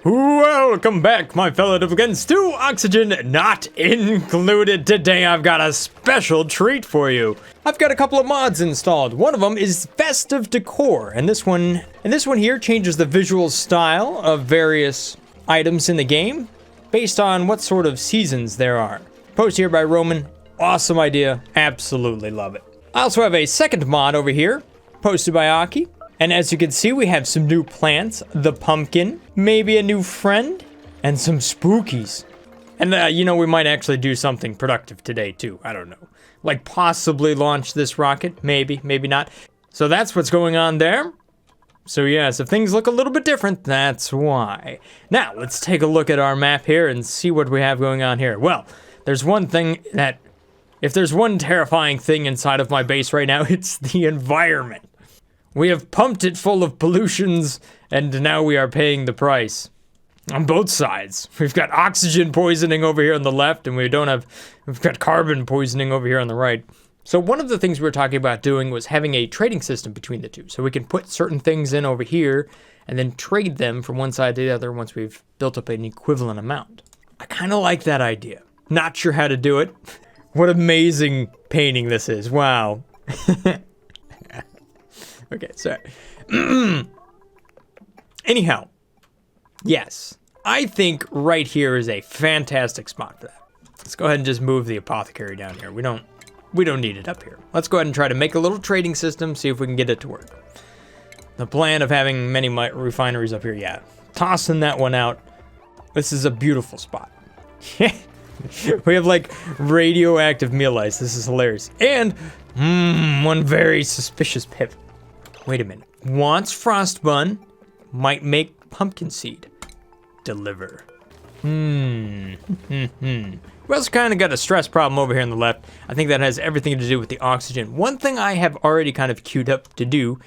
Welcome back, my fellow duplicants, to Oxygen Not Included. Today I've got a special treat for you. I've got a couple of mods installed. One of them is Festive Decor, and this one here changes the visual style of various items in the game based on what sort of seasons there are. Posted here by Roman. Awesome idea. Absolutely love it. I also have a second mod over here, posted by Aki. And as you can see, we have some new plants, the pumpkin, maybe a new friend, and some spookies. And you know, we might actually do something productive today too. I don't know. Like possibly launch this rocket, maybe, maybe not. So that's what's going on there. So yes, if things look a little bit different, that's why. Now, let's take a look at our map here and see what we have going on here. Well, there's one thing that, if there's one terrifying thing inside of my base right now, it's the environment. We have pumped it full of pollutions, and now we are paying the price. On both sides. We've got oxygen poisoning over here on the left, and we've got carbon poisoning over here on the right. So one of the things we were talking about doing was having a trading system between the two. So we can put certain things in over here, and then trade them from one side to the other once we've built up an equivalent amount. I kind of like that idea. Not sure how to do it. What amazing painting this is. Wow. Okay, so anyhow, yes, I think right here is a fantastic spot for that. Let's go ahead and just move the apothecary down here. We don't need it up here. Let's go ahead and try to make a little trading system, see if we can get it to work. The plan of having many refineries up here, yeah. Tossing that one out. This is a beautiful spot. We have like radioactive meal ice. This is hilarious. And one very suspicious pip. Wait a minute. Wants frostbun, might make pumpkin seed. Deliver. We also kind of got a stress problem over here on the left. I think that has everything to do with the oxygen. One thing I have already kind of queued up to do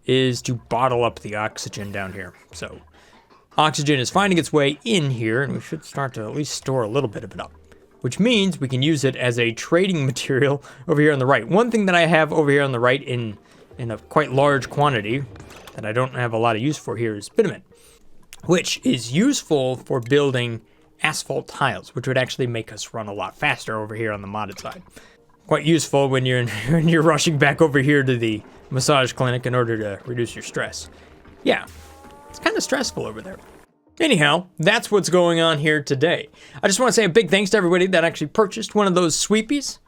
is to bottle up the oxygen down here. So oxygen is finding its way in here, and we should start to at least store a little bit of it up, which means we can use it as a trading material over here on the right. One thing that I have over here on the right in a quite large quantity that I don't have a lot of use for here is bitumen, which is useful for building asphalt tiles, which would actually make us run a lot faster over here on the modded side. Quite useful when you're rushing back over here to the massage clinic in order to reduce your stress. Yeah, it's kind of stressful over there. Anyhow, that's what's going on here today. I just want to say a big thanks to everybody that actually purchased one of those sweepies.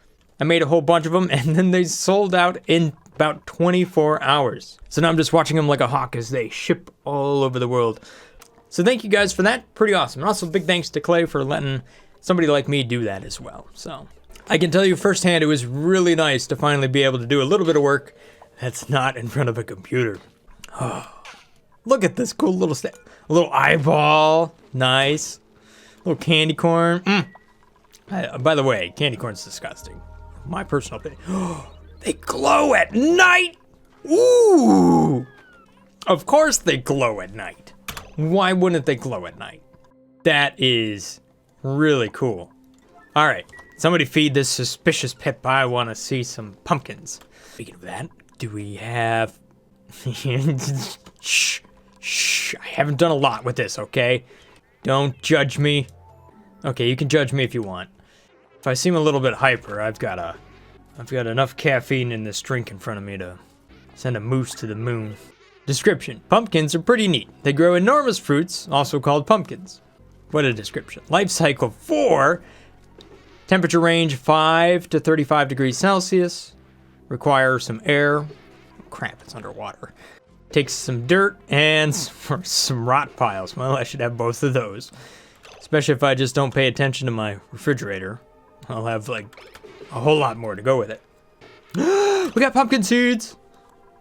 I made a whole bunch of them, and then they sold out in about 24 hours. So now I'm just watching them like a hawk as they ship all over the world. So thank you guys for that. Pretty awesome. And also big thanks to Clay for letting somebody like me do that as well. So I can tell you firsthand, it was really nice to finally be able to do a little bit of work that's not in front of a computer. Oh, look at this cool little a little eyeball. Nice. Little candy corn. By the way, candy corn's disgusting. My personal opinion. They glow at night! Ooh! Of course they glow at night. Why wouldn't they glow at night? That is really cool. All right, somebody feed this suspicious pip. I want to see some pumpkins. Speaking of that, do we have... Shh. I haven't done a lot with this, okay? Don't judge me. Okay, you can judge me if you want. If I seem a little bit hyper, I've got enough caffeine in this drink in front of me to send a moose to the moon. Description. Pumpkins are pretty neat. They grow enormous fruits, also called pumpkins. What a description. Life cycle 4. Temperature range 5 to 35 degrees Celsius. Require some air. Oh, crap, it's underwater. Takes some dirt and some rot piles. Well, I should have both of those. Especially if I just don't pay attention to my refrigerator. I'll have like a whole lot more to go with it. We got pumpkin seeds.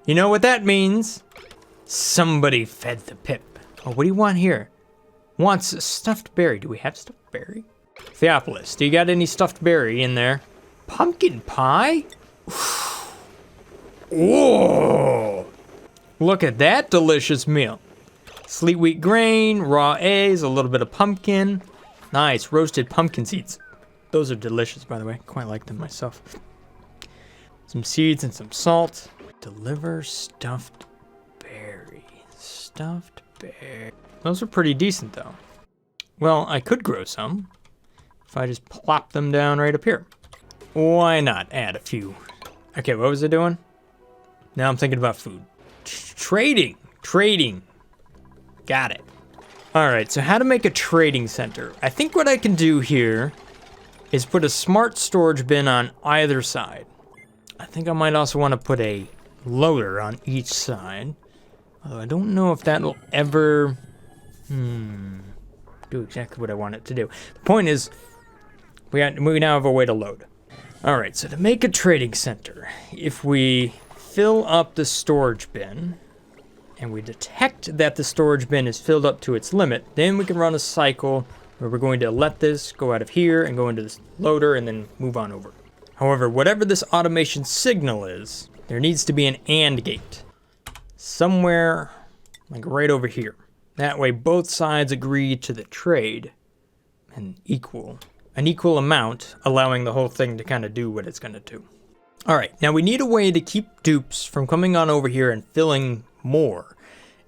You know what that means? Somebody fed the pip. Oh, what do you want here? Wants a stuffed berry. Do we have stuffed berry? Theophilus, do you got any stuffed berry in there? Pumpkin pie? Whoa! Look at that delicious meal. Sweet wheat grain, raw eggs, a little bit of pumpkin. Nice, roasted pumpkin seeds. Those are delicious, by the way. Quite like them myself. Some seeds and some salt. Deliver stuffed berry. Stuffed Those are pretty decent, though. Well, I could grow some if I just plop them down right up here. Why not add a few? Okay, what was I doing? Now I'm thinking about food. Trading. Got it. All right, so how to make a trading center. I think what I can do here is put a smart storage bin on either side. I think I might also want to put a loader on each side. Although I don't know if that'll ever do exactly what I want it to do. The point is, we now have a way to load. All right, so to make a trading center, if we fill up the storage bin, and we detect that the storage bin is filled up to its limit, then we can run a cycle where we're going to let this go out of here and go into this loader and then move on over. However, whatever this automation signal is, there needs to be an AND gate. Somewhere, like right over here. That way both sides agree to the trade and an equal amount, allowing the whole thing to kind of do what it's going to do. All right, now we need a way to keep dupes from coming on over here and filling more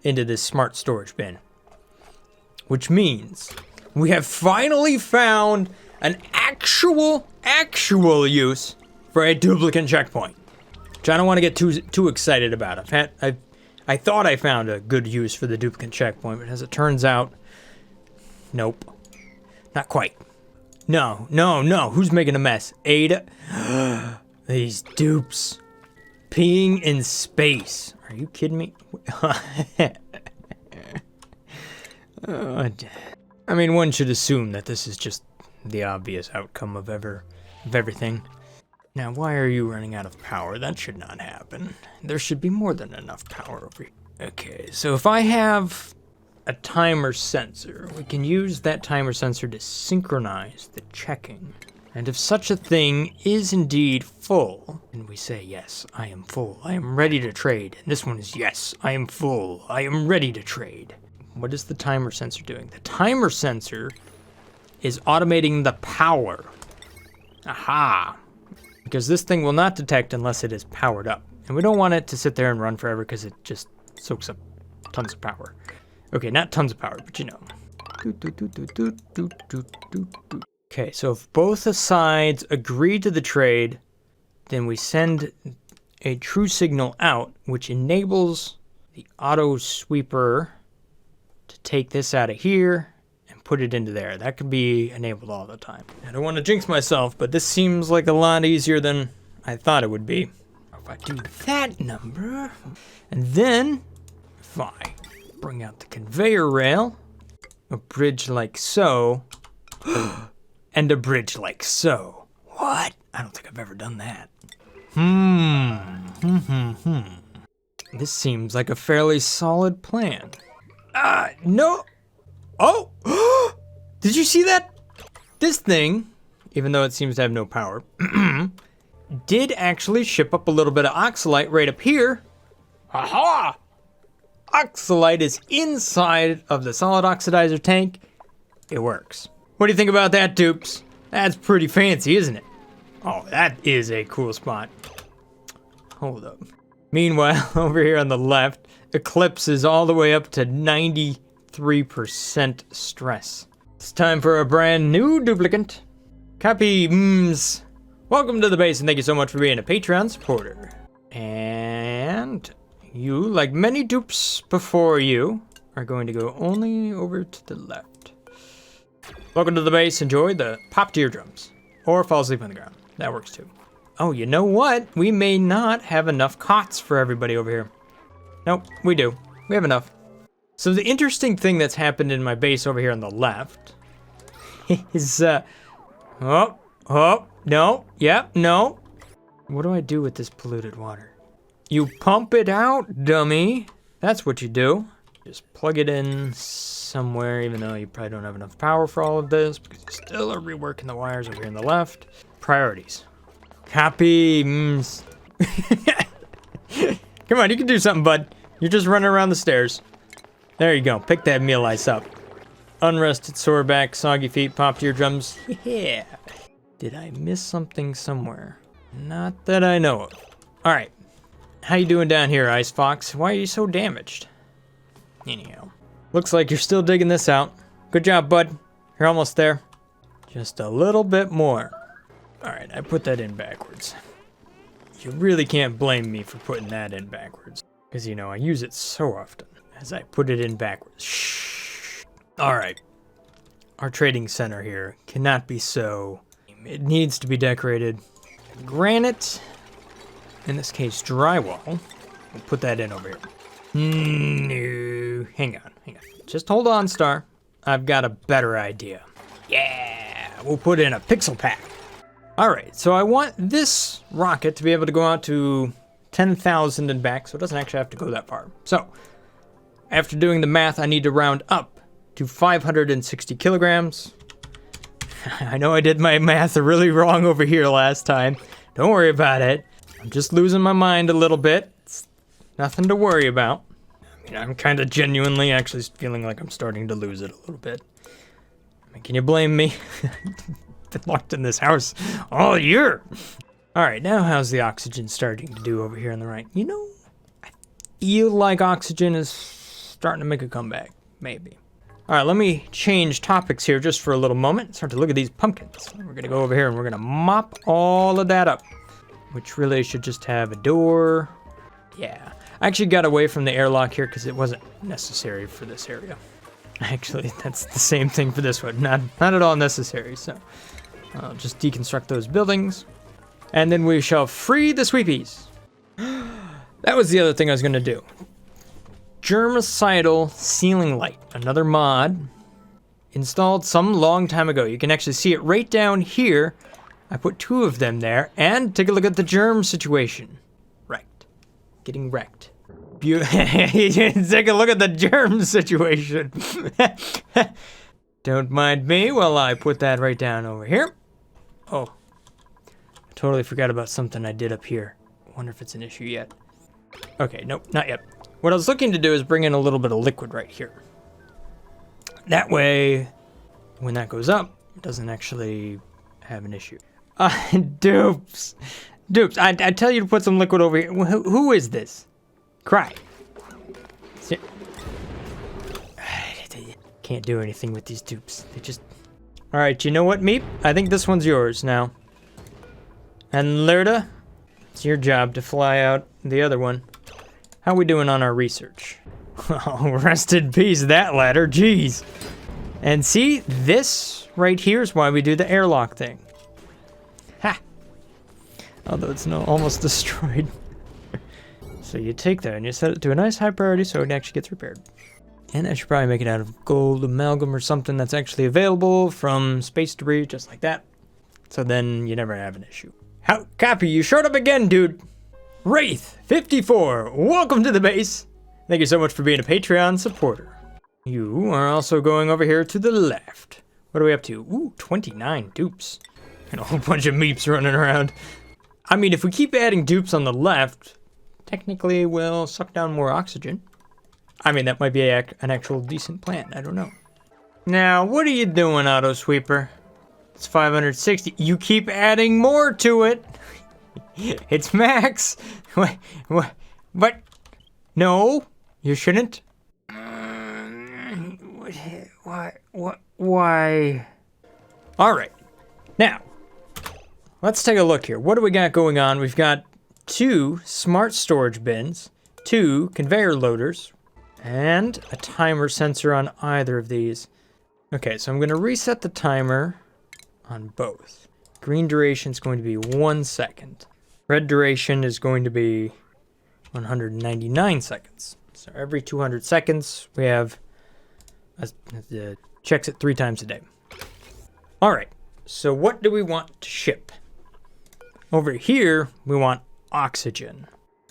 into this smart storage bin. Which means we have finally found an actual use for a duplicate checkpoint. Which I don't want to get too excited about. I thought I found a good use for the duplicate checkpoint, but as it turns out, nope. Not quite. No. Who's making a mess? Ada? These dupes. Peeing in space. Are you kidding me? I mean, one should assume that this is just the obvious outcome of everything. Now, why are you running out of power? That should not happen. There should be more than enough power over here. Okay, so if I have a timer sensor, we can use that timer sensor to synchronize the checking. And if such a thing is indeed full, and we say, yes, I am full, I am ready to trade. And this one is, yes, I am full, I am ready to trade. What is the timer sensor doing? The timer sensor is automating the power. Aha! Because this thing will not detect unless it is powered up. And we don't want it to sit there and run forever because it just soaks up tons of power. Okay, not tons of power, but you know. Okay, so if both the sides agree to the trade, then we send a true signal out, which enables the auto sweeper to take this out of here and put it into there. That could be enabled all the time. I don't want to jinx myself, but this seems like a lot easier than I thought it would be. If I do that number, and then if I bring out the conveyor rail, a bridge like so, and a bridge like so. What? I don't think I've ever done that. This seems like a fairly solid plan. No. Oh! Did you see that? This thing, even though it seems to have no power, did actually ship up a little bit of oxalite right up here. Aha! Oxalite is inside of the solid oxidizer tank. It works. What do you think about that, dupes? That's pretty fancy, isn't it? Oh, that is a cool spot. Hold up. Meanwhile, over here on the left, Eclipse is all the way up to 93% stress. It's time for a brand new duplicate. Copy, Welcome to the base, and thank you so much for being a Patreon supporter. And you, like many dupes before you, are going to go only over to the left. Welcome to the base. Enjoy the popped eardrums. Or fall asleep on the ground. That works too. Oh, you know what? We may not have enough cots for everybody over here. Nope, we do. We have enough. So the interesting thing that's happened in my base over here on the left is, no. What do I do with this polluted water? You pump it out, dummy. That's what you do. Just plug it in somewhere, even though you probably don't have enough power for all of this, because you still are reworking the wires over here on the left. Priorities. Copy. Come on, you can do something, bud. You're just running around the stairs. There you go. Pick that meal ice up. Unrested sore back, soggy feet, popped eardrums. Yeah. Did I miss something somewhere? Not that I know of. All right. How you doing down here, Ice Fox? Why are you so damaged? Anyhow. Looks like you're still digging this out. Good job, bud. You're almost there. Just a little bit more. All right, I put that in backwards. You really can't blame me for putting that in backwards. Because, you know, I use it so often as I put it in backwards. Shh. All right. Our trading center here cannot be so. It needs to be decorated. Granite, in this case drywall. We'll put that in over here. No. Hang on. Just hold on, Star. I've got a better idea. Yeah. We'll put in a pixel pack. All right, so I want this rocket to be able to go out to 10,000 and back, so it doesn't actually have to go that far. So, after doing the math, I need to round up to 560 kilograms. I know I did my math really wrong over here last time. Don't worry about it. I'm just losing my mind a little bit. It's nothing to worry about. I mean, I'm kind of genuinely actually feeling like I'm starting to lose it a little bit. I mean, can you blame me? Been locked in this house all year. All right, now how's the oxygen starting to do over here on the right? You know, I feel like oxygen is starting to make a comeback, maybe. All right, let me change topics here just for a little moment. Start to look at these pumpkins. We're gonna go over here and we're gonna mop all of that up, which really should just have a door. Yeah, I actually got away from the airlock here because it wasn't necessary for this area. Actually, that's the same thing for this one. Not at all necessary, so I'll just deconstruct those buildings. And then we shall free the sweepies. That was the other thing I was going to do. Germicidal ceiling light. Another mod. Installed some long time ago. You can actually see it right down here. I put 2 of them there. And take a look at the germ situation. Wrecked. Getting wrecked. Take a look at the germ situation. Don't mind me while I put that right down over here. Oh, I totally forgot about something I did up here. Wonder if it's an issue yet. Okay, nope, not yet. What I was looking to do is bring in a little bit of liquid right here. That way, when that goes up, it doesn't actually have an issue. Dupes. Dupes, I tell you to put some liquid over here. Who is this? Cry. Can't do anything with these dupes. They just... Alright, you know what, Meep? I think this one's yours now. And Lerda, it's your job to fly out the other one. How we doing on our research? Oh, rest in peace, that ladder. Jeez. And see, this right here is why we do the airlock thing. Ha! Although it's almost destroyed. So you take that and you set it to a nice high priority so it actually gets repaired. And I should probably make it out of gold amalgam or something that's actually available from space debris, just like that. So then you never have an issue. How, Copy, you showed up again, dude. Wraith, 54, welcome to the base. Thank you so much for being a Patreon supporter. You are also going over here to the left. What are we up to? Ooh, 29 dupes. And a whole bunch of meeps running around. I mean, if we keep adding dupes on the left, technically we'll suck down more oxygen. I mean, that might be an actual decent plan. I don't know. Now, what are you doing, Auto Sweeper? It's 560. You keep adding more to it. It's max. What? No, you shouldn't. Why? All right. Now, let's take a look here. What do we got going on? We've got 2 smart storage bins, 2 conveyor loaders, and a timer sensor on either of these. Okay, so I'm going to reset the timer on both. Green duration is going to be 1 second. Red duration is going to be 199 seconds. So every 200 seconds, we have checks it 3 times a day. All right, so what do we want to ship? Over here, we want oxygen.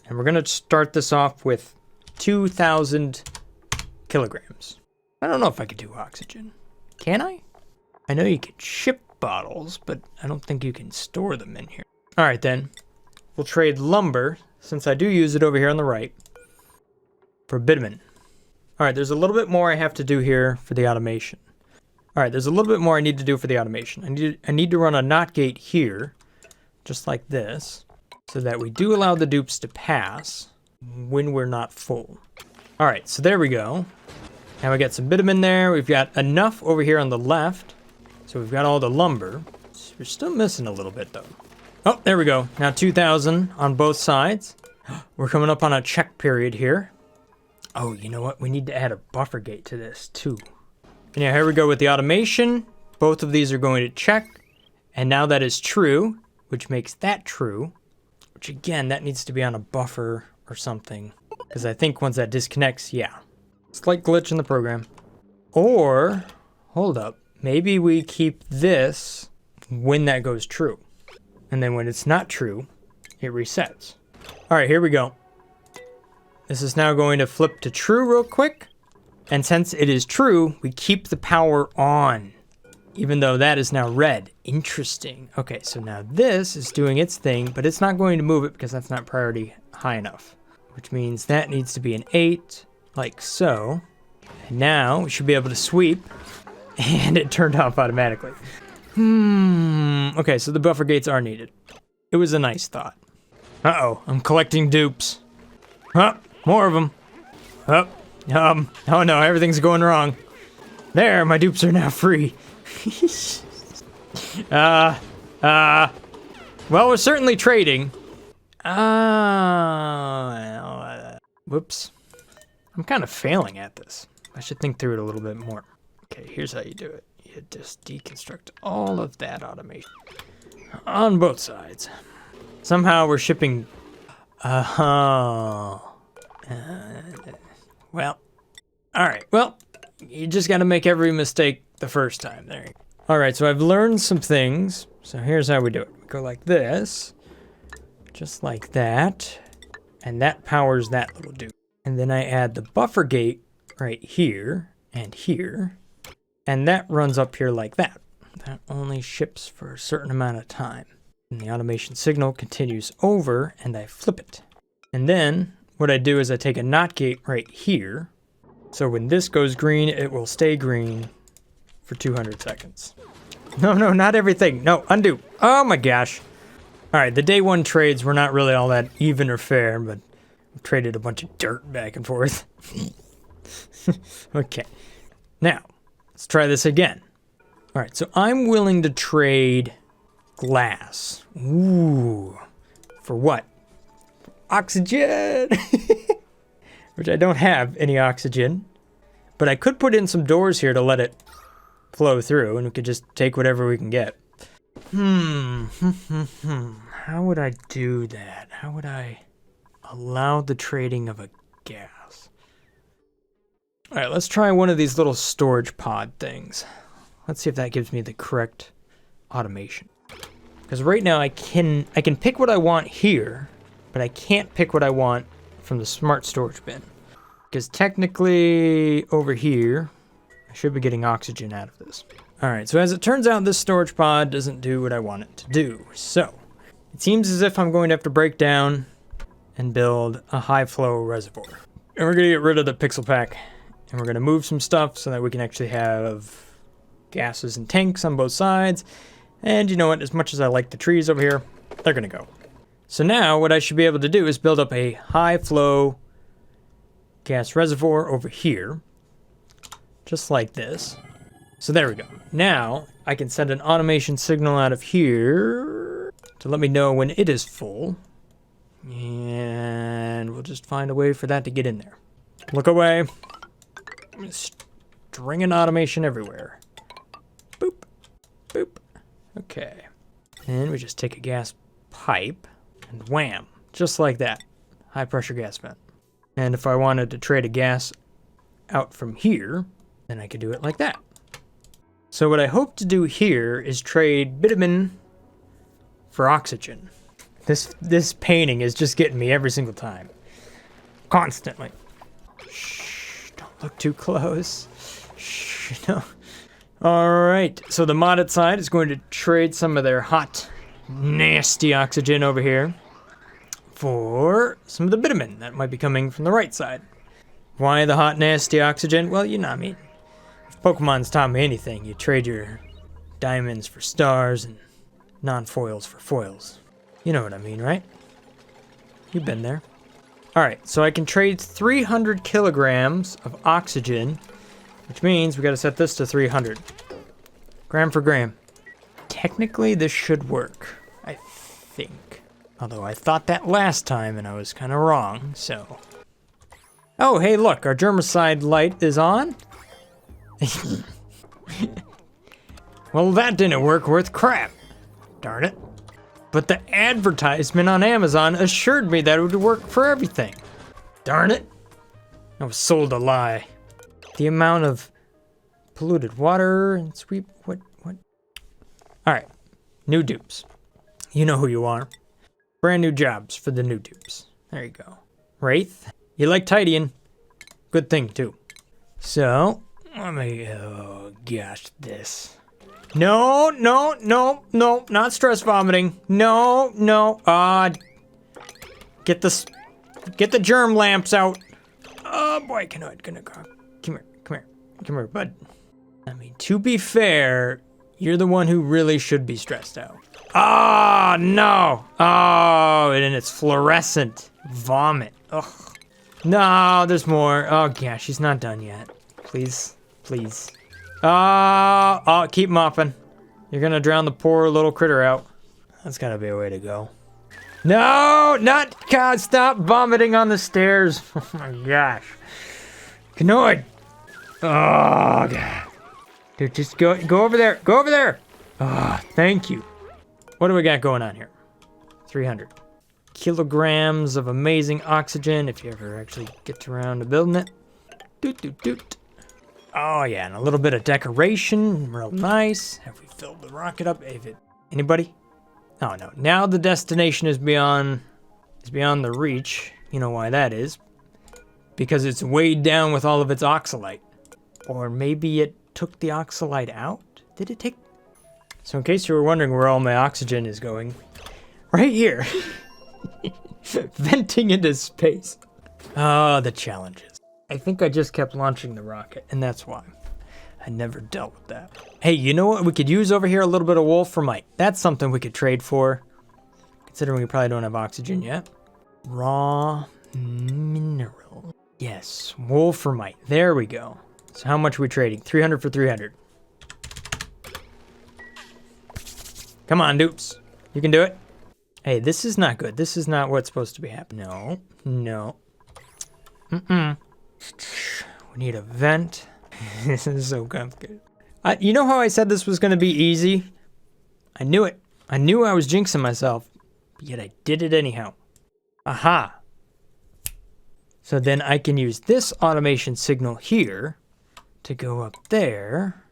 And we're going to start this off with 2,000 kilograms. I don't know if I could do oxygen. Can I? I know you can ship bottles, but I don't think you can store them in here. All right, then. We'll trade lumber, since I do use it over here on the right, for bitumen. All right, there's a little bit more I have to do here for the automation. All right, there's a little bit more I need to do for the automation. I need to run a NOT gate here, just like this, so that we do allow the dupes to pass when we're not full. All right, so there we go. Now we got some bitumen there. We've got enough over here on the left. So we've got all the lumber. We're still missing a little bit though. Oh, there we go. Now 2,000 on both sides. We're coming up on a check period here. Oh, you know what? We need to add a buffer gate to this too. And yeah, here we go with the automation. Both of these are going to check. And now that is true, which makes that true. Which again, that needs to be on a buffer or something. Because I think once that disconnects, yeah. Slight glitch in the program. Or, hold up. Maybe we keep this when that goes true. And then when it's not true, it resets. All right, here we go. This is now going to flip to true real quick. And since it is true, we keep the power on, even though that is now red. Interesting. Okay, so now this is doing its thing, but it's not going to move it because that's not priority high enough, which means that needs to be an 8, like so. And now we should be able to sweep, and it turned off automatically. Okay, so the buffer gates are needed. It was a nice thought. Uh-oh, I'm collecting dupes. Huh, more of them. Oh no, everything's going wrong. There, my dupes are now free. Well, we're certainly trading. Whoops. I'm kind of failing at this. I should think through it a little bit more. Okay, here's how you do it. You just deconstruct all of that automation on both sides. Somehow we're shipping. Well, all right. Well, you just got to make every mistake the first time. There you go. All right, so I've learned some things. So here's how we do it. We go like this, just like that, and that powers that little dude. And then I add the buffer gate right here and here, and that runs up here like that. That only ships for a certain amount of time. And the automation signal continues over, and I flip it. And then what I do is I take a NOT gate right here. So when this goes green, it will stay green for 200 seconds. No, not everything. No, undo. Oh my gosh. All right, the day one trades were not really all that even or fair, but we traded a bunch of dirt back and forth. Okay. Now, let's try this again. All right, so I'm willing to trade glass. Ooh. For what? Oxygen! Which I don't have any oxygen. But I could put in some doors here to let it flow through, and we could just take whatever we can get. How would I do that? How would I allow the trading of a gas? All right, let's try one of these little storage pod things. Let's see if that gives me the correct automation. Because right now I can pick what I want here, but I can't pick what I want from the smart storage bin. Because technically over here, I should be getting oxygen out of this. All right, so as it turns out, this storage pod doesn't do what I want it to do. So it seems as if I'm going to have to break down and build a high flow reservoir. And we're gonna get rid of the pixel pack, and we're gonna move some stuff so that we can actually have gases and tanks on both sides. And you know what, as much as I like the trees over here, they're gonna go. So now what I should be able to do is build up a high flow gas reservoir over here, just like this. So there we go. Now I can send an automation signal out of here to let me know when it is full. And we'll just find a way for that to get in there. Look away. Stringing automation everywhere. Boop, boop. Okay. And we just take a gas pipe and wham, just like that. High pressure gas vent. And if I wanted to trade a gas out from here, then I could do it like that. So what I hope to do here is trade bitumen for oxygen. This painting is just getting me every single time. Constantly. Shh, don't look too close. Shh, no. All right, so the modded side is going to trade some of their hot, nasty oxygen over here for some of the bitumen that might be coming from the right side. Why the hot, nasty oxygen? Well, you know what I mean. If Pokemon's taught me anything, you trade your diamonds for stars and non-foils for foils. You know what I mean, right? You've been there. All right, so I can trade 300 kilograms of oxygen which means we gotta set this to 300. Gram for gram. Technically, this should work, I think. Although I thought that last time and I was kind of wrong, so. Oh, hey, look, our germicide light is on. Well, that didn't work worth crap. Darn it. But the advertisement on Amazon assured me that it would work for everything. Darn it. I was sold a lie. The amount of polluted water and sweep, what? All right, new dupes. You know who you are. Brand new jobs for the new dupes. There you go. Wraith, you like tidying. Good thing too. So, let me, oh gosh, this. No, not stress vomiting. No. Get the germ lamps out. Oh boy, come here, bud. I mean, to be fair, you're the one who really should be stressed out. Oh, no. Oh, and it's fluorescent vomit. Ugh. No, there's more. Oh, gosh, she's not done yet. Please. Oh, keep mopping. You're gonna drown the poor little critter out. That's gotta be a way to go. No, God, stop vomiting on the stairs. Oh, my gosh. Canoid. Oh, God. Dude, just go over there. Go over there. Oh, thank you. What do we got going on here? 300 kilograms of amazing oxygen if you ever actually get around to building it. Doot. Oh, yeah, and a little bit of decoration. Real nice. Have we filled the rocket up? Anybody? Oh, no. Now the destination is beyond the reach. You know why that is. Because it's weighed down with all of its oxalite. Or maybe it took the oxalite out? Did it take... So in case you were wondering where all my oxygen is going, right here. Venting into space. Oh, the challenges. I think I just kept launching the rocket, and that's why. I never dealt with that. Hey, you know what we could use over here? A little bit of wolframite. That's something we could trade for. Considering we probably don't have oxygen yet. Raw mineral. Yes, wolframite. There we go. So how much are we trading? 300 for 300. Come on, dupes. You can do it. Hey, this is not good. This is not what's supposed to be happening. No. We need a vent. This is so complicated. You know how I said this was going to be easy? I knew it. I knew I was jinxing myself, but yet I did it anyhow. Aha. So then I can use this automation signal here to go up there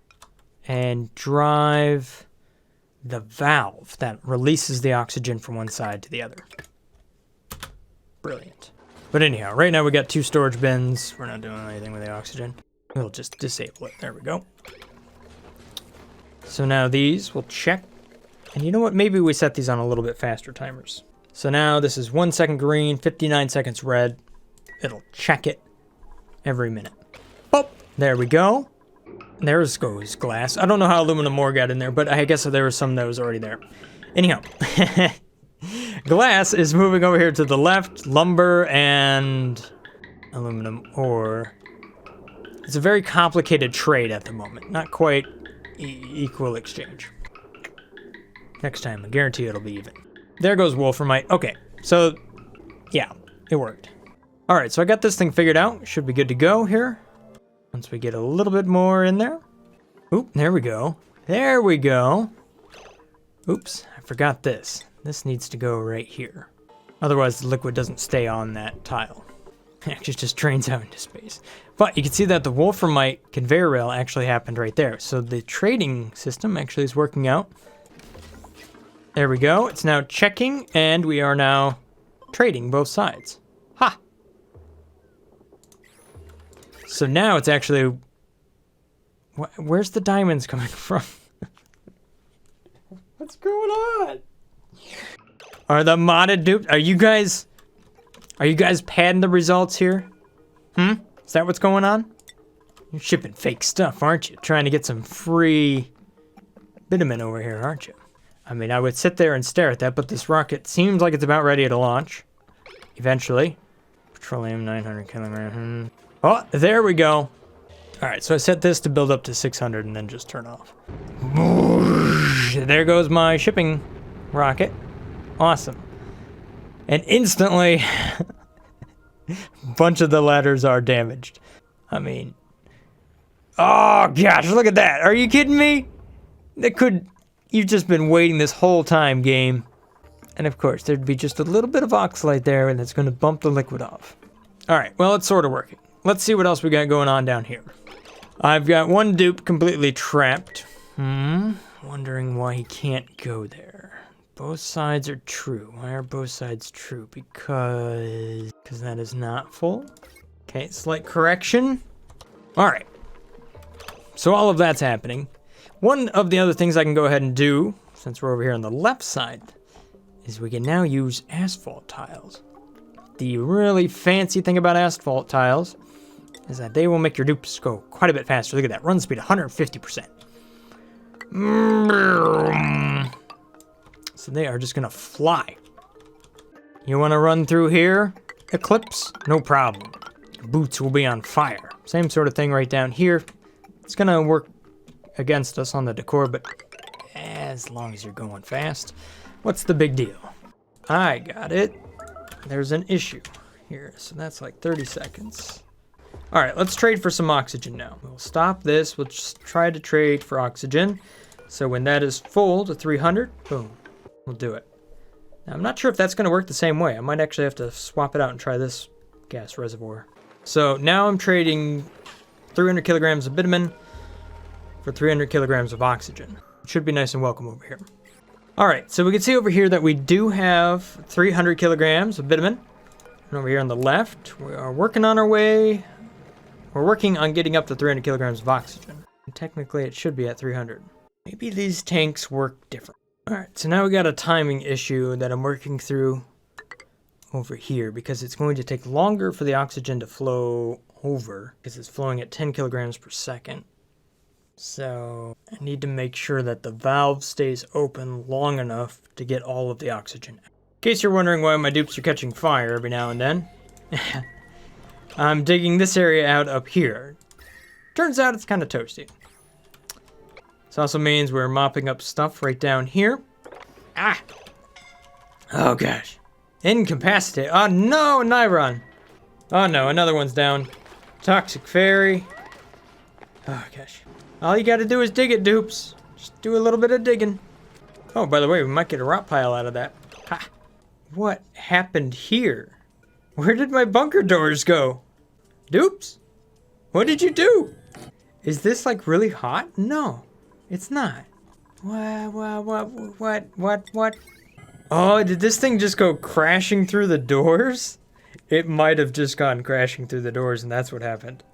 and drive the valve that releases the oxygen from one side to the other. Brilliant. But anyhow, right now we got 2 storage bins. We're not doing anything with the oxygen. We'll just disable it. There we go. So now these will check. And you know what? Maybe we set these on a little bit faster timers. So now this is 1 second green, 59 seconds red. It'll check it every minute. Oh, there we go. There's goes glass. I don't know how aluminum ore got in there, but I guess there was some that was already there. Anyhow, glass is moving over here to the left. Lumber and aluminum ore. It's a very complicated trade at the moment. Not quite equal exchange. Next time, I guarantee it'll be even. There goes wolframite. Okay, so yeah, it worked. All right, so I got this thing figured out. Should be good to go here. Once we get a little bit more in there. Oop, there we go. There we go. Oops, I forgot this. This needs to go right here. Otherwise, the liquid doesn't stay on that tile. It actually just drains out into space. But you can see that the wolframite conveyor rail actually happened right there. So the trading system actually is working out. There we go. It's now checking, and we are now trading both sides. Ha! So now it's actually... Where's the diamonds coming from? What's going on? Are the modded dupes... Are you guys padding the results here? Is that what's going on? You're shipping fake stuff, aren't you? Trying to get some free bitumen over here, aren't you? I mean, I would sit there and stare at that, but this rocket seems like it's about ready to launch. Eventually. Petroleum, 900 kilograms. Oh, there we go. All right, so I set this to build up to 600 and then just turn off. There goes my shipping rocket. Awesome. And instantly, a bunch of the ladders are damaged. I mean, oh gosh, look at that. Are you kidding me? You've just been waiting this whole time, game. And of course, there'd be just a little bit of oxalate there, and it's going to bump the liquid off. All right, well, it's sort of working. Let's see what else we got going on down here. I've got one dupe completely trapped. Wondering why he can't go there. Both sides are true. Why are both sides true? Because that is not full. Okay, slight correction. All right. So all of that's happening. One of the other things I can go ahead and do, since we're over here on the left side, is we can now use asphalt tiles. The really fancy thing about asphalt tiles is that they will make your dupes go quite a bit faster. Look at that, run speed 150%. So they are just gonna fly. You wanna run through here, Eclipse? No problem. Your boots will be on fire. Same sort of thing right down here. It's gonna work against us on the decor, but as long as you're going fast, what's the big deal? I got it. There's an issue here, so that's like 30 seconds. All right, let's trade for some oxygen now. We'll stop this. We'll just try to trade for oxygen. So when that is full to 300, boom, we'll do it. Now, I'm not sure if that's going to work the same way. I might actually have to swap it out and try this gas reservoir. So now I'm trading 300 kilograms of bitumen for 300 kilograms of oxygen. It should be nice and welcome over here. All right, so we can see over here that we do have 300 kilograms of bitumen. And over here on the left, we are working on our way. We're working on getting up to 300 kilograms of oxygen. And technically, it should be at 300. Maybe these tanks work different. All right, so now we got a timing issue that I'm working through over here because it's going to take longer for the oxygen to flow over because it's flowing at 10 kilograms per second. So I need to make sure that the valve stays open long enough to get all of the oxygen out. In case you're wondering why my dupes are catching fire every now and then, I'm digging this area out up here. Turns out it's kind of toasty. This also means we're mopping up stuff right down here. Ah! Oh gosh. Incapacitate. Oh no, Nairon. Oh no, another one's down. Toxic fairy. Oh gosh. All you gotta do is dig it, dupes. Just do a little bit of digging. Oh, by the way, we might get a rot pile out of that. Ha! What happened here? Where did my bunker doors go? Dupes? What did you do? Is this like really hot? No, it's not. What? Oh, did this thing just go crashing through the doors? It might have just gone crashing through the doors and that's what happened.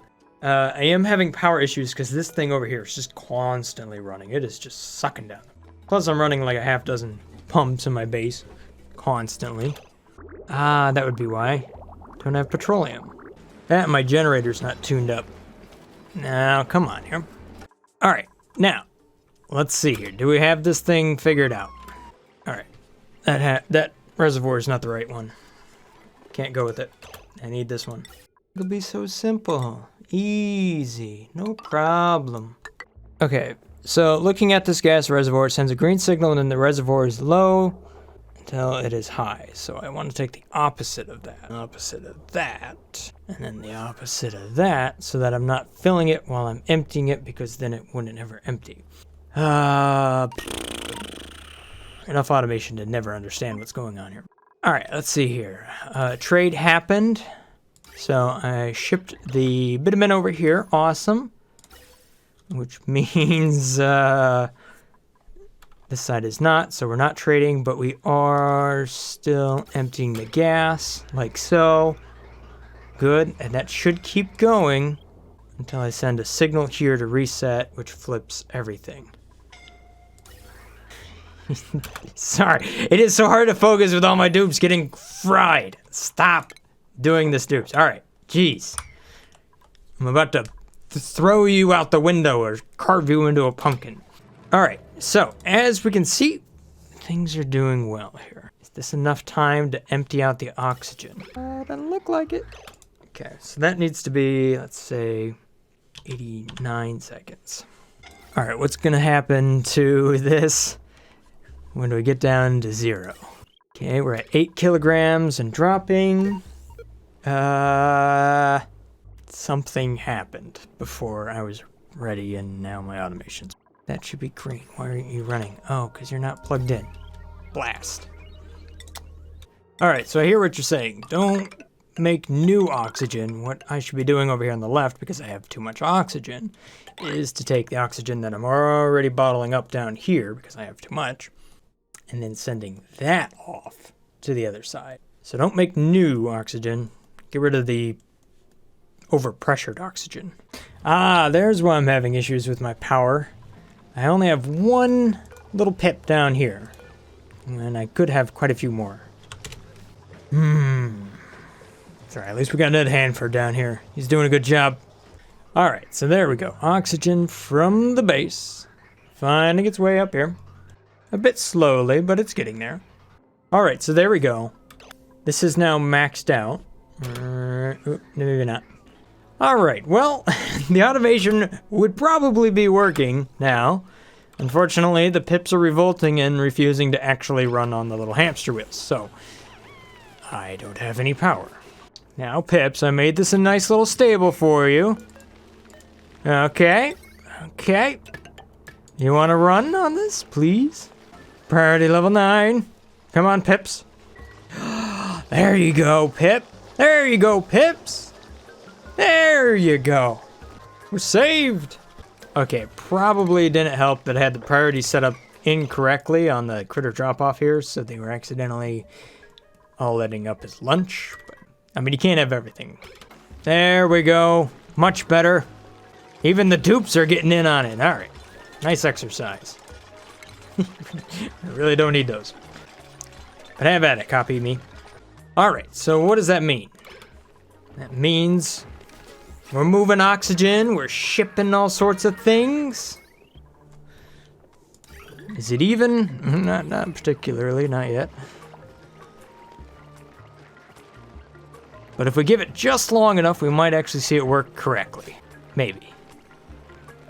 I am having power issues because this thing over here is just constantly running. It is just sucking down. Plus I'm running like a half dozen pumps in my base constantly. Ah, that would be why. Don't have petroleum. That, my generator's not tuned up. Now, come on here. All right, now, let's see here. Do we have this thing figured out? All right, that reservoir is not the right one. Can't go with it. I need this one. It'll be so simple. Easy, no problem. Okay, so looking at this gas reservoir, it sends a green signal and then the reservoir is low until it is high. So I want to take the opposite of that, and then the opposite of that, so that I'm not filling it while I'm emptying it, because then it wouldn't ever empty. Enough automation to never understand what's going on here. All right, let's see here. Trade happened. So I shipped the bitumen over here. Awesome. Which means this side is not, so we're not trading, but we are still emptying the gas, like so. Good, and that should keep going until I send a signal here to reset, which flips everything. Sorry, it is so hard to focus with all my dupes getting fried. Stop doing this, dupes. All right, jeez. I'm about to throw you out the window or carve you into a pumpkin. All right, so as we can see, things are doing well here. Is this enough time to empty out the oxygen? Doesn't look like it. Okay, so that needs to be, let's say, 89 seconds. All right, what's gonna happen to this when we get down to 0? Okay, we're at 8 kilograms and dropping. Something happened before I was ready, and now my automation's. That should be green. Why aren't you running? Oh, because you're not plugged in. Blast. All right, so I hear what you're saying. Don't make new oxygen. What I should be doing over here on the left, because I have too much oxygen, is to take the oxygen that I'm already bottling up down here, because I have too much, and then sending that off to the other side. So don't make new oxygen. Get rid of the overpressured oxygen. Ah, there's why I'm having issues with my power. I only have one little pip down here, and I could have quite a few more. Sorry, at least we got Ned Hanford down here. He's doing a good job. All right, so there we go. Oxygen from the base. Finding its way up here. A bit slowly, but it's getting there. All right, so there we go. This is now maxed out. Maybe not. All right, well, the automation would probably be working now. Unfortunately, the pips are revolting and refusing to actually run on the little hamster wheels, so I don't have any power. Now, Pips, I made this a nice little stable for you. Okay. You want to run on this, please? Priority level 9. Come on, Pips. There you go, Pip. There you go, Pips. There you go. We're saved. Okay, probably didn't help that I had the priority set up incorrectly on the critter drop-off here, so they were accidentally all letting up his lunch. But, I mean, you can't have everything. There we go. Much better. Even the dupes are getting in on it. All right. Nice exercise. I really don't need those. But have at it, copy me. All right, so what does that mean? That means we're moving oxygen, we're shipping all sorts of things. Is it even? Not particularly, not yet. But if we give it just long enough, we might actually see it work correctly. Maybe.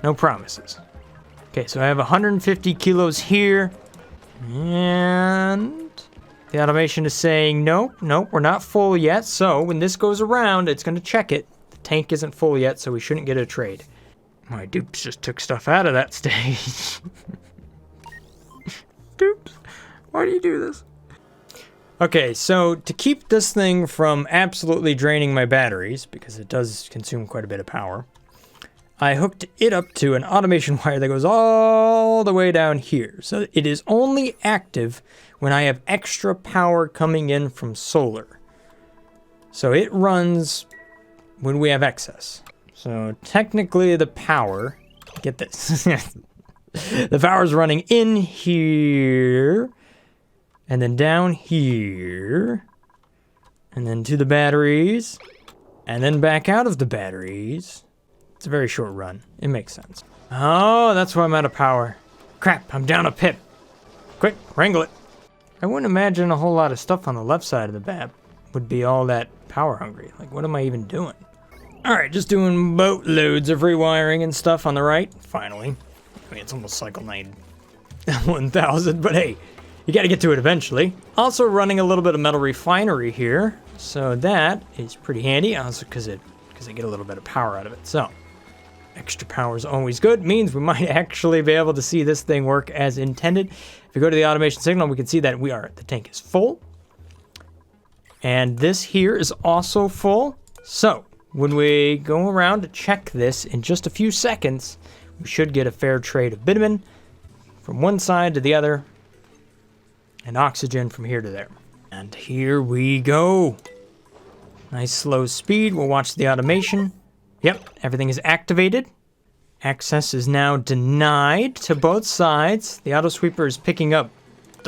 No promises. Okay, so I have 150 kilos here. And the automation is saying, nope, we're not full yet. So when this goes around, it's going to check it. The tank isn't full yet, so we shouldn't get a trade. My dupes just took stuff out of that stage. Dupes, why do you do this? Okay, so to keep this thing from absolutely draining my batteries, because it does consume quite a bit of power, I hooked it up to an automation wire that goes all the way down here. So it is only active when I have extra power coming in from solar. So it runs when we have excess. So technically the power, get this, the power is running in here, and then down here, and then to the batteries, and then back out of the batteries. It's a very short run. It makes sense. Oh, that's why I'm out of power. Crap, I'm down a pip. Quick, wrangle it. I wouldn't imagine a whole lot of stuff on the left side of the map would be all that power hungry. Like, what am I even doing? All right, just doing boatloads of rewiring and stuff on the right. Finally. I mean, it's almost cycle 1000, but hey, you got to get to it eventually. Also running a little bit of metal refinery here. So that is pretty handy, also because I get a little bit of power out of it. So extra power is always good. Means we might actually be able to see this thing work as intended. If we go to the automation signal, we can see that the tank is full. And this here is also full. So when we go around to check this in just a few seconds, we should get a fair trade of bitumen from one side to the other and oxygen from here to there. And here we go. Nice slow speed. We'll watch the automation. Yep, everything is activated. Access is now denied to both sides. The auto sweeper is picking up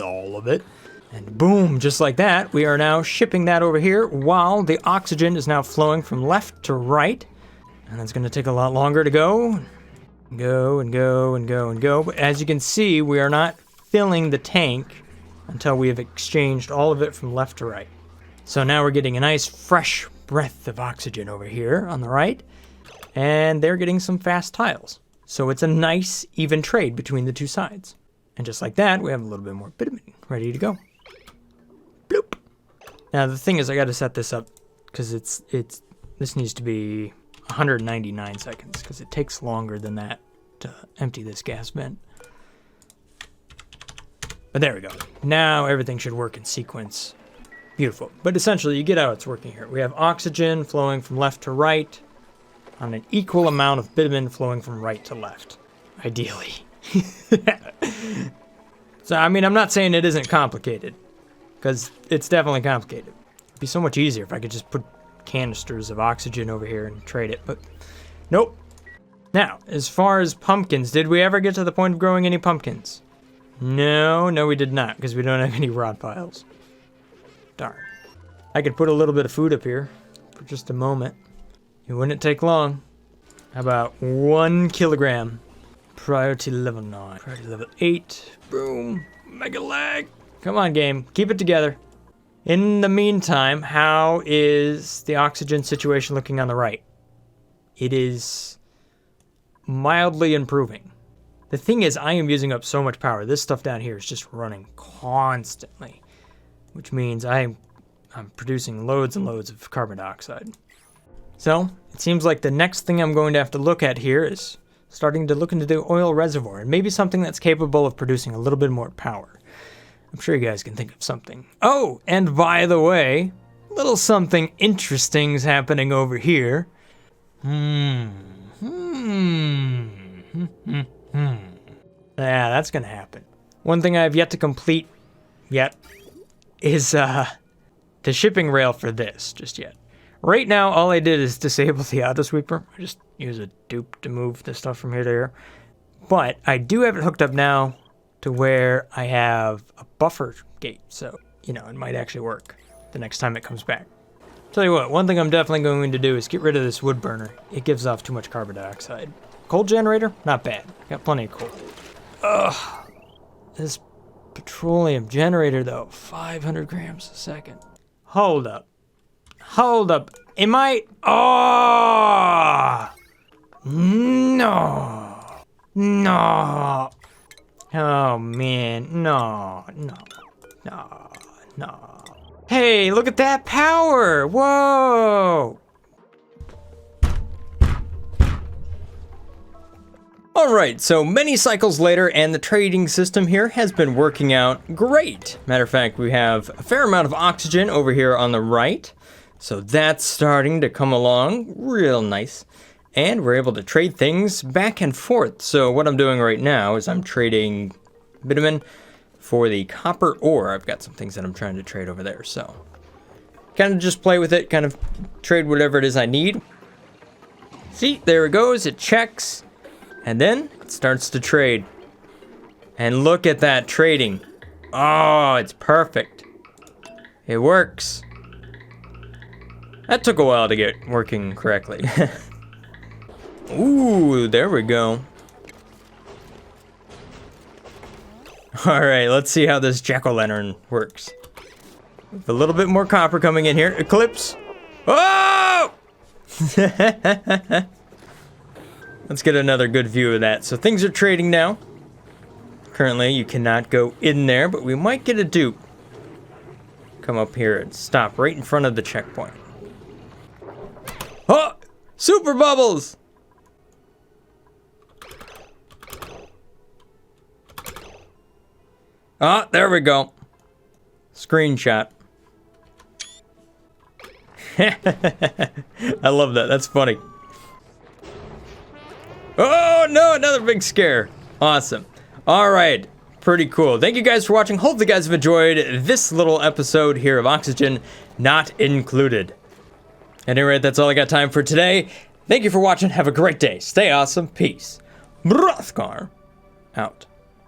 all of it. And boom, just like that, we are now shipping that over here while the oxygen is now flowing from left to right. And it's going to take a lot longer to go. Go and go and go and go. But as you can see, we are not filling the tank until we have exchanged all of it from left to right. So now we're getting a nice fresh breath of oxygen over here on the right. and they're getting some fast tiles. So it's a nice, even trade between the two sides. And just like that, we have a little bit more bitumen ready to go. Bloop. Now the thing is, I got to set this up because this needs to be 199 seconds because it takes longer than that to empty this gas vent. But there we go. Now everything should work in sequence. Beautiful. But essentially, you get how it's working here. We have oxygen flowing from left to right on an equal amount of bitumen flowing from right to left, ideally. So, I mean, I'm not saying it isn't complicated, because it's definitely complicated. It'd be so much easier if I could just put canisters of oxygen over here and trade it, but nope. Now, as far as pumpkins, did we ever get to the point of growing any pumpkins? No, we did not, because we don't have any rod piles. Darn. I could put a little bit of food up here for just a moment. It wouldn't take long. How about 1 kilogram? Priority level 9. Priority level 8. Boom. Mega lag. Come on, game. Keep it together. In the meantime, how is the oxygen situation looking on the right? It is mildly improving. The thing is, I am using up so much power. This stuff down here is just running constantly, which means I'm producing loads and loads of carbon dioxide. So, it seems like the next thing I'm going to have to look at here is starting to look into the oil reservoir, and maybe something that's capable of producing a little bit more power. I'm sure you guys can think of something. Oh, and by the way, a little something interesting's happening over here. Yeah, that's gonna happen. One thing I have yet to complete yet is the shipping rail for this, just yet. Right now, all I did is disable the auto sweeper. I just use a dupe to move the stuff from here to here. But I do have it hooked up now to where I have a buffer gate, so, you know, it might actually work the next time it comes back. Tell you what, one thing I'm definitely going to do is get rid of this wood burner. It gives off too much carbon dioxide. Coal generator? Not bad. Got plenty of coal. Ugh. This petroleum generator, though, 500 grams a second. Hold up. Hold up. Am I... Oh! No. No. Oh, man. No. Hey, look at that power. Whoa. Alright, so many cycles later, and the trading system here has been working out great. Matter of fact, we have a fair amount of oxygen over here on the right. So that's starting to come along real nice. And we're able to trade things back and forth. So what I'm doing right now is I'm trading bitumen for the copper ore. I've got some things that I'm trying to trade over there. So kind of just play with it, kind of trade whatever it is I need. See, there it goes. It checks. And then it starts to trade. And look at that trading. Oh, it's perfect. It works. That took a while to get working correctly. Ooh, there we go. Alright, let's see how this jack-o'-lantern works. With a little bit more copper coming in here. Eclipse! Oh! Let's get another good view of that. So things are trading now. Currently, you cannot go in there, but we might get a dupe. Come up here and stop right in front of the checkpoint. Oh! Super bubbles! Ah, there we go. Screenshot. I love that. That's funny. Oh, no, another big scare. Awesome. All right. Pretty cool. Thank you guys for watching. Hope you guys have enjoyed this little episode here of Oxygen Not Included. At any rate, that's all I got time for today. Thank you for watching. Have a great day. Stay awesome. Peace. Brothgar out.